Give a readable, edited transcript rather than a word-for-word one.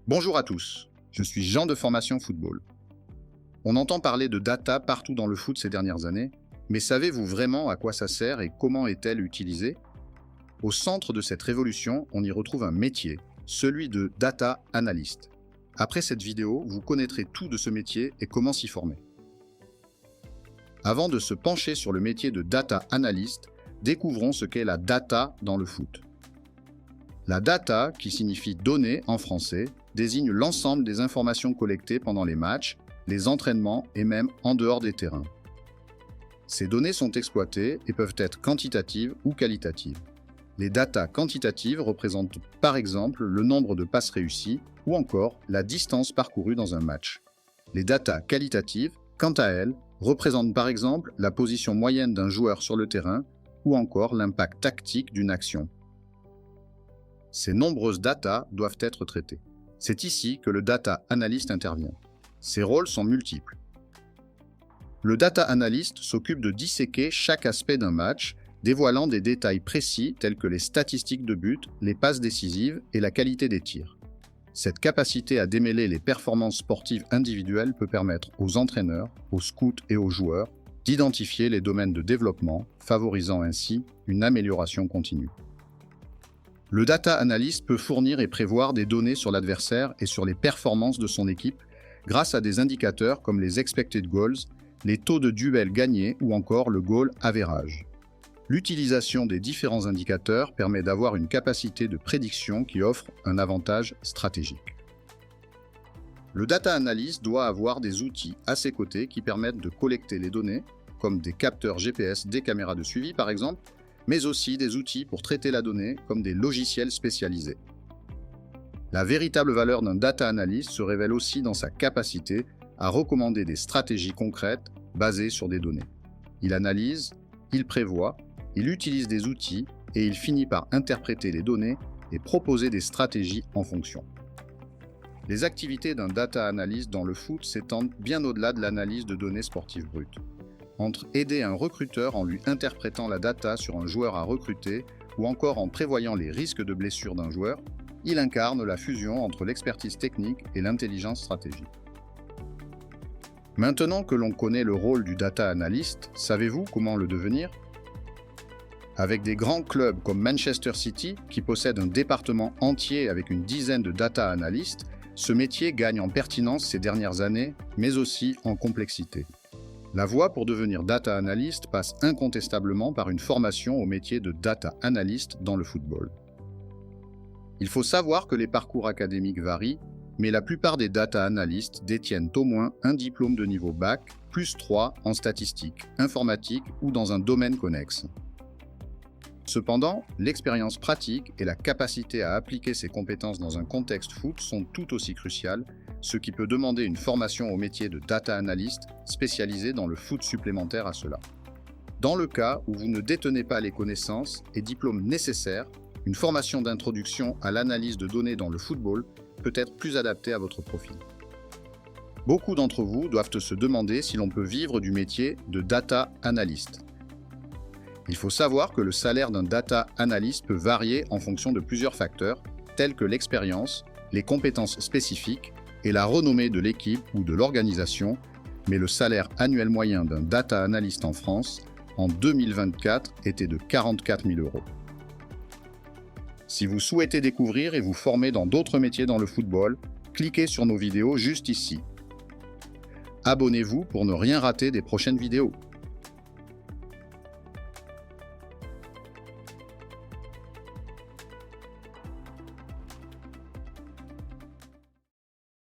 Bonjour à tous, je suis Jean de Formation Football. On entend parler de data partout dans le foot ces dernières années, mais savez-vous vraiment à quoi ça sert et comment est-elle utilisée? Au centre de cette révolution, on y retrouve un métier, celui de data analyst. Après cette vidéo, vous connaîtrez tout de ce métier et comment s'y former. Avant de se pencher sur le métier de data analyst, découvrons ce qu'est la data dans le foot. La data, qui signifie données en français, désigne l'ensemble des informations collectées pendant les matchs, les entraînements et même en dehors des terrains. Ces données sont exploitées et peuvent être quantitatives ou qualitatives. Les datas quantitatives représentent par exemple le nombre de passes réussies ou encore la distance parcourue dans un match. Les datas qualitatives, quant à elles, représentent par exemple la position moyenne d'un joueur sur le terrain ou encore l'impact tactique d'une action. Ces nombreuses datas doivent être traitées. C'est ici que le data analyst intervient. Ses rôles sont multiples. Le data analyst s'occupe de disséquer chaque aspect d'un match, dévoilant des détails précis tels que les statistiques de but, les passes décisives et la qualité des tirs. Cette capacité à démêler les performances sportives individuelles peut permettre aux entraîneurs, aux scouts et aux joueurs d'identifier les domaines de développement, favorisant ainsi une amélioration continue. Le data analyst peut fournir et prévoir des données sur l'adversaire et sur les performances de son équipe grâce à des indicateurs comme les expected goals, les taux de duels gagnés ou encore le goal average. L'utilisation des différents indicateurs permet d'avoir une capacité de prédiction qui offre un avantage stratégique. Le data analyst doit avoir des outils à ses côtés qui permettent de collecter les données, comme des capteurs GPS des caméras de suivi par exemple, mais aussi des outils pour traiter la donnée comme des logiciels spécialisés. La véritable valeur d'un data analyst se révèle aussi dans sa capacité à recommander des stratégies concrètes basées sur des données. Il analyse, il prévoit, il utilise des outils et il finit par interpréter les données et proposer des stratégies en fonction. Les activités d'un data analyst dans le foot s'étendent bien au-delà de l'analyse de données sportives brutes. Entre aider un recruteur en lui interprétant la data sur un joueur à recruter ou encore en prévoyant les risques de blessure d'un joueur, il incarne la fusion entre l'expertise technique et l'intelligence stratégique. Maintenant que l'on connaît le rôle du data analyst, savez-vous comment le devenir? Avec des grands clubs comme Manchester City, qui possèdent un département entier avec une dizaine de data analystes, ce métier gagne en pertinence ces dernières années, mais aussi en complexité. La voie pour devenir data analyst passe incontestablement par une formation au métier de data analyst dans le football. Il faut savoir que les parcours académiques varient, mais la plupart des data analysts détiennent au moins un diplôme de niveau bac, plus 3 en statistique, informatique ou dans un domaine connexe. Cependant, l'expérience pratique et la capacité à appliquer ces compétences dans un contexte foot sont tout aussi cruciales, ce qui peut demander une formation au métier de data analyst spécialisée dans le foot supplémentaire à cela. Dans le cas où vous ne détenez pas les connaissances et diplômes nécessaires, une formation d'introduction à l'analyse de données dans le football peut être plus adaptée à votre profil. Beaucoup d'entre vous doivent se demander si l'on peut vivre du métier de data analyst. Il faut savoir que le salaire d'un data analyst peut varier en fonction de plusieurs facteurs, tels que l'expérience, les compétences spécifiques et la renommée de l'équipe ou de l'organisation, mais le salaire annuel moyen d'un data analyst en France, en 2024, était de 44 000 €. Si vous souhaitez découvrir et vous former dans d'autres métiers dans le football, cliquez sur nos vidéos juste ici. Abonnez-vous pour ne rien rater des prochaines vidéos.